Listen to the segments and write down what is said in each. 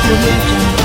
Audio Jungle.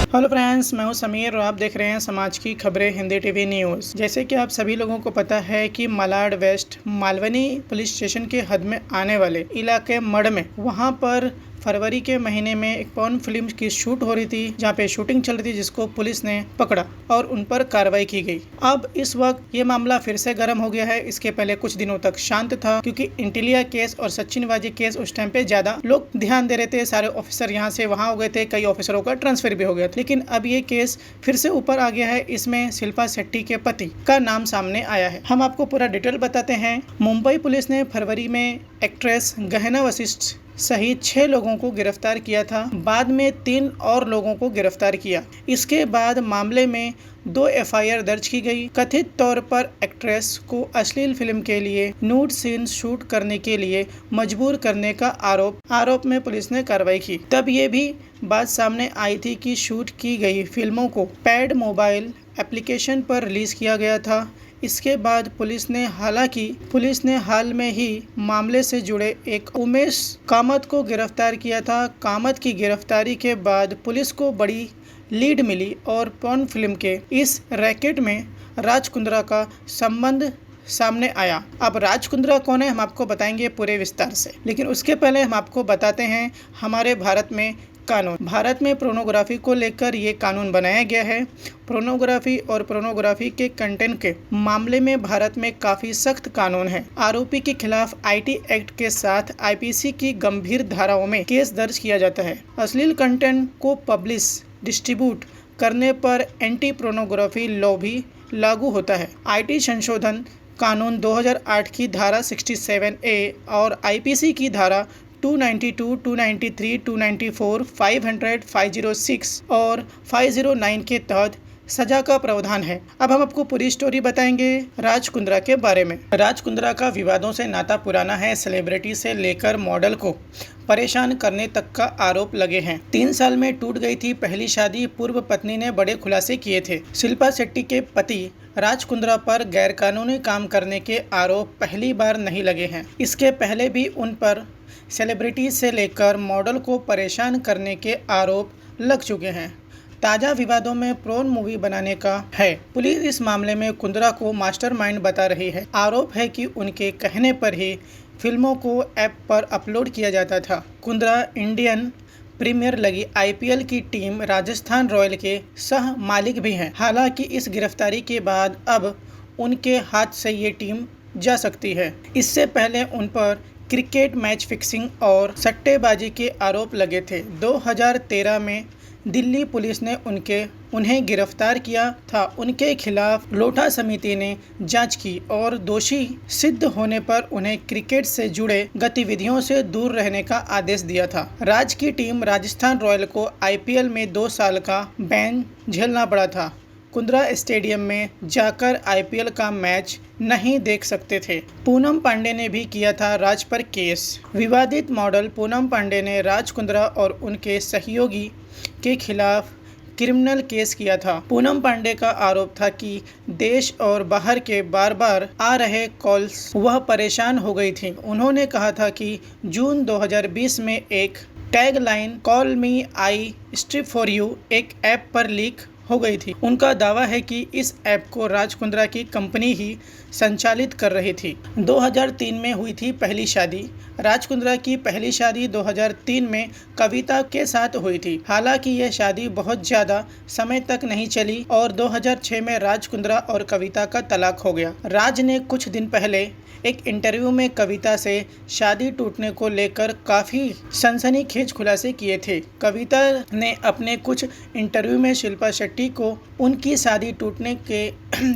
Hello friends, मैं हूं समीर और आप देख रहे हैं समाज की खबरें हिंदी टीवी न्यूज़। जैसे कि आप सभी लोगों को पता है कि Malad west Malvani police station के हद में आने वाले इलाके मड़ में वहां पर फरवरी के महीने में एक पॉर्न फिल्म की शूट हो रही थी, जहां पे शूटिंग चल रही थी, जिसको पुलिस ने पकड़ा और उन पर कार्रवाई की गई। अब इस वक्त ये मामला फिर से गर्म हो गया है। इसके पहले कुछ दिनों तक शांत था, क्योंकि इंटिलिया केस और सचिनबाजी केस उस टाइम पे ज्यादा लोग ध्यान दे रहे थे। सारे ऑफिसर यहाँ से वहाँ हो गए थे, कई ऑफिसरों का ट्रांसफर भी हो गया था। लेकिन अब ये केस फिर से ऊपर आ गया है। इसमें शिल्पा शेट्टी के पति का नाम सामने आया है। हम आपको पूरा डिटेल बताते हैं। मुंबई पुलिस ने फरवरी में एक्ट्रेस गहना वशिष्ठ सहित 6 लोगों को गिरफ्तार किया था। बाद में 3 और लोगों को गिरफ्तार किया। इसके बाद मामले में 2 एफआईआर दर्ज की गई। कथित तौर पर एक्ट्रेस को अश्लील फिल्म के लिए नूड सीन शूट करने के लिए मजबूर करने का आरोप में पुलिस ने कार्रवाई की। तब ये भी बात सामने आई थी कि शूट की गई फिल्मों को पैड मोबाइल एप्लीकेशन पर रिलीज किया गया था। इसके बाद पुलिस ने हाल में ही मामले से जुड़े एक उमेश कामत को गिरफ्तार किया था। कामत की गिरफ्तारी के बाद पुलिस को बड़ी लीड मिली और पॉर्न फिल्म के इस रैकेट में राज कुंद्रा का संबंध सामने आया। अब राज कुंद्रा कौन है, हम आपको बताएंगे पूरे विस्तार से। लेकिन उसके पहले हम आपको बताते हैं हमारे भारत में कानून। भारत में पोर्नोग्राफी को लेकर ये कानून बनाया गया है। पोर्नोग्राफी और पोर्नोग्राफी के कंटेंट के मामले में भारत में काफ़ी सख्त कानून है। आरोपी के खिलाफ आईटी एक्ट के साथ आईपीसी की गंभीर धाराओं में केस दर्ज किया जाता है। अश्लील कंटेंट को पब्लिश डिस्ट्रीब्यूट करने पर एंटी पोर्नोग्राफी लॉ भी लागू होता है। आईटी संशोधन कानून 2008 की धारा 67A और आईपीसी की धारा 292, 293, 294, 500, 506 और 509 के तहत सजा का प्रावधान है। अब हम आपको पूरी स्टोरी बताएंगे राज कुंद्रा के बारे में। राज कुंद्रा का विवादों से नाता पुराना है। सेलिब्रिटी से लेकर मॉडल को परेशान करने तक का आरोप लगे हैं। 3 साल में टूट गई थी पहली शादी। पूर्व पत्नी ने बड़े खुलासे किए थे। शिल्पा शेट्टी के पति राज कुंद्रा पर गैरकानूनी काम करने के आरोप पहली बार नहीं लगे हैं। इसके पहले भी उन पर सेलिब्रिटी से लेकर मॉडल को परेशान करने के आरोप लग चुके हैं। ताज़ा विवादों में पोर्न मूवी बनाने का है। पुलिस इस मामले में कुंद्रा को मास्टरमाइंड बता रही है। आरोप है कि उनके कहने पर ही फिल्मों को ऐप पर अपलोड किया जाता था। Kundra Indian Premier League IPL की टीम राजस्थान रॉयल के सह मालिक भी हैं। हालांकि इस गिरफ्तारी के बाद अब उनके हाथ से ये टीम जा सकती है। इससे पहले उन पर क्रिकेट मैच फिक्सिंग और सट्टेबाजी के आरोप लगे थे। 2013 में दिल्ली पुलिस ने उन्हें गिरफ्तार किया था। उनके खिलाफ लोढ़ा समिति ने जांच की और दोषी सिद्ध होने पर उन्हें क्रिकेट से जुड़े गतिविधियों से दूर रहने का आदेश दिया था। राज की टीम राजस्थान रॉयल को आईपीएल में 2 साल का बैन झेलना पड़ा था। कुंद्रा स्टेडियम में जाकर आईपीएल का मैच नहीं देख सकते थे। पूनम पांडे ने भी किया था राज पर केस। विवादित मॉडल पूनम पांडे ने राज कुंद्रा और उनके सहयोगी के खिलाफ क्रिमिनल केस किया था। पूनम पांडे का आरोप था कि देश और बाहर के बार आ रहे कॉल्स वह परेशान हो गई थी। उन्होंने कहा था कि जून 2020 में एक tag line call me I strip for you एक ऐप पर लीक हो गई थी। उनका दावा है कि इस ऐप को राज कुंद्रा की कंपनी ही संचालित कर रही थी। 2003 में हुई थी पहली शादी। राज कुंद्रा की पहली शादी 2003 में कविता के साथ हुई थी। हालांकि यह शादी बहुत ज़्यादा समय तक नहीं चली और 2006 में राज कुंद्रा और कविता का तलाक हो गया। राज ने कुछ दिन पहले एक इंटरव्यू में कविता से शादी टूटने को लेकर काफ़ी सनसनीखेज खुलासे किए थे। कविता ने अपने कुछ इंटरव्यू में शिल्पा शेट्टी को उनकी शादी टूटने के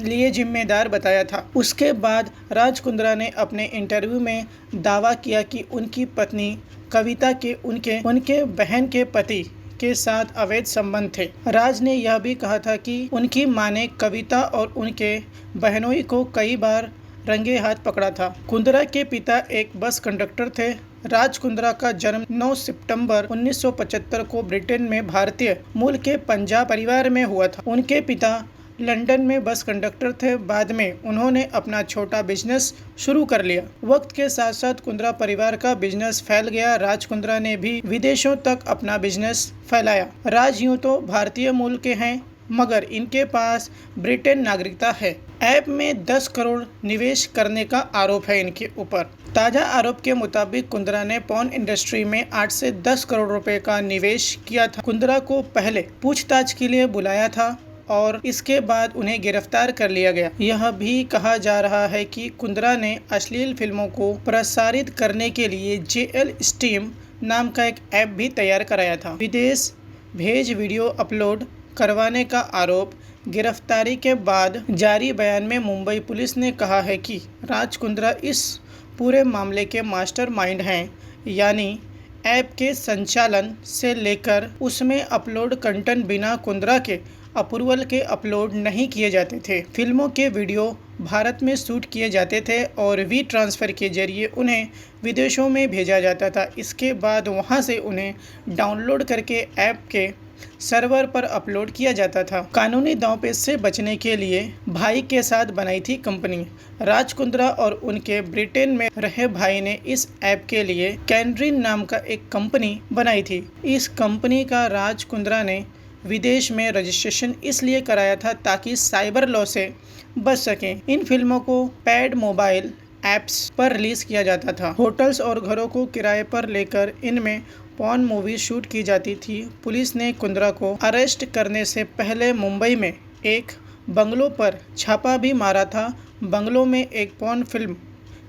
लिए जिम्मेदार बताया था। उसके बाद राज कुंद्रा ने अपने इंटरव्यू में दावा किया कि उनकी पत्नी कविता के उनके बहन के पति के साथ अवैध संबंध थे। राज ने यह भी कहा था कि उनकी मां ने कविता और उनके बहनोई को कई बार रंगे हाथ पकड़ा था। कुंद्रा के पिता एक बस कंडक्टर थे। राज कुंद्रा का जन्म 9 सितंबर 1975 को ब्रिटेन में भारतीय मूल के पंजाब परिवार में हुआ था। उनके पिता लंदन में बस कंडक्टर थे। बाद में उन्होंने अपना छोटा बिजनेस शुरू कर लिया। वक्त के साथ साथ कुंद्रा परिवार का बिजनेस फैल गया। राज कुंद्रा ने भी विदेशों तक अपना बिजनेस फैलाया। राज यूं तो भारतीय मूल के हैं, मगर इनके पास ब्रिटेन नागरिकता है। ऐप में 10 करोड़ निवेश करने का आरोप है इनके ऊपर। ताज़ा आरोप के मुताबिक कुंद्रा ने पॉर्न इंडस्ट्री में 8 से 10 करोड़ रुपए का निवेश किया था। कुंद्रा को पहले पूछताछ के लिए बुलाया था और इसके बाद उन्हें गिरफ्तार कर लिया गया। यह भी कहा जा रहा है कि कुंद्रा ने अश्लील फिल्मों को प्रसारित करने के लिए JL स्ट्रीम नाम का एक ऐप भी तैयार कराया था। विदेश भेज वीडियो अपलोड करवाने का आरोप। गिरफ्तारी के बाद जारी बयान में मुंबई पुलिस ने कहा है कि राज कुंद्रा इस पूरे मामले के मास्टरमाइंड हैं, यानी ऐप के संचालन से लेकर उसमें अपलोड कंटेंट बिना कुंद्रा के अप्रूवल के अपलोड नहीं किए जाते थे। फिल्मों के वीडियो भारत में शूट किए जाते थे और वी ट्रांसफ़र के जरिए उन्हें विदेशों में भेजा जाता था। इसके बाद वहां से उन्हें डाउनलोड करके ऐप के सर्वर पर अपलोड किया जाता था। कानूनी दांवपेच से बचने के लिए भाई के साथ बनाई थी कंपनी। राज कुंद्रा और उनके ब्रिटेन में रहे भाई ने इस ऐप के लिए कैनरिन नाम का एक कंपनी बनाई थी। इस कंपनी का राज कुंद्रा ने विदेश में रजिस्ट्रेशन इसलिए कराया था ताकि साइबर लॉ से बच सकें। इन फिल्मों को पेड मोबाइल ऐप्स पर रिलीज किया जाता था। होटल्स और घरों को किराए पर लेकर इनमें पॉर्न मूवी शूट की जाती थी। पुलिस ने कुंद्रा को अरेस्ट करने से पहले मुंबई में एक बंगलों पर छापा भी मारा था। बंगलों में एक पॉर्न फिल्म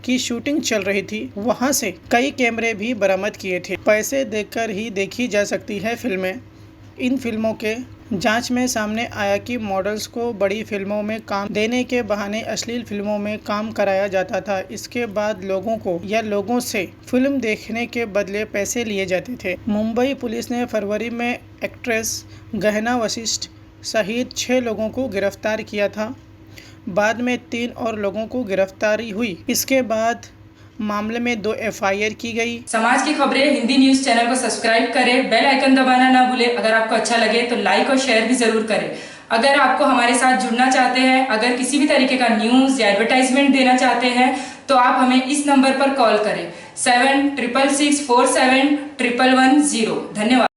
की शूटिंग चल रही थी। वहां से कई कैमरे भी बरामद किए थे। पैसे देकर ही देखी जा सकती है फिल्में। इन फिल्मों के जांच में सामने आया कि मॉडल्स को बड़ी फिल्मों में काम देने के बहाने अश्लील फिल्मों में काम कराया जाता था। इसके बाद लोगों को या लोगों से फिल्म देखने के बदले पैसे लिए जाते थे। मुंबई पुलिस ने फरवरी में एक्ट्रेस गहना वशिष्ठ सहित 6 लोगों को गिरफ्तार किया था। बाद में 3 और लोगों को गिरफ्तारी हुई। इसके बाद मामले में 2 FIR की गई। समाज की खबरें हिंदी न्यूज चैनल को सब्सक्राइब करें, बेल आइकन दबाना ना भूलें। अगर आपको अच्छा लगे तो लाइक और शेयर भी जरूर करें। अगर आपको हमारे साथ जुड़ना चाहते हैं, अगर किसी भी तरीके का न्यूज या एडवर्टाइजमेंट देना चाहते हैं तो आप हमें इस नंबर पर कॉल करें 7666471110। धन्यवाद।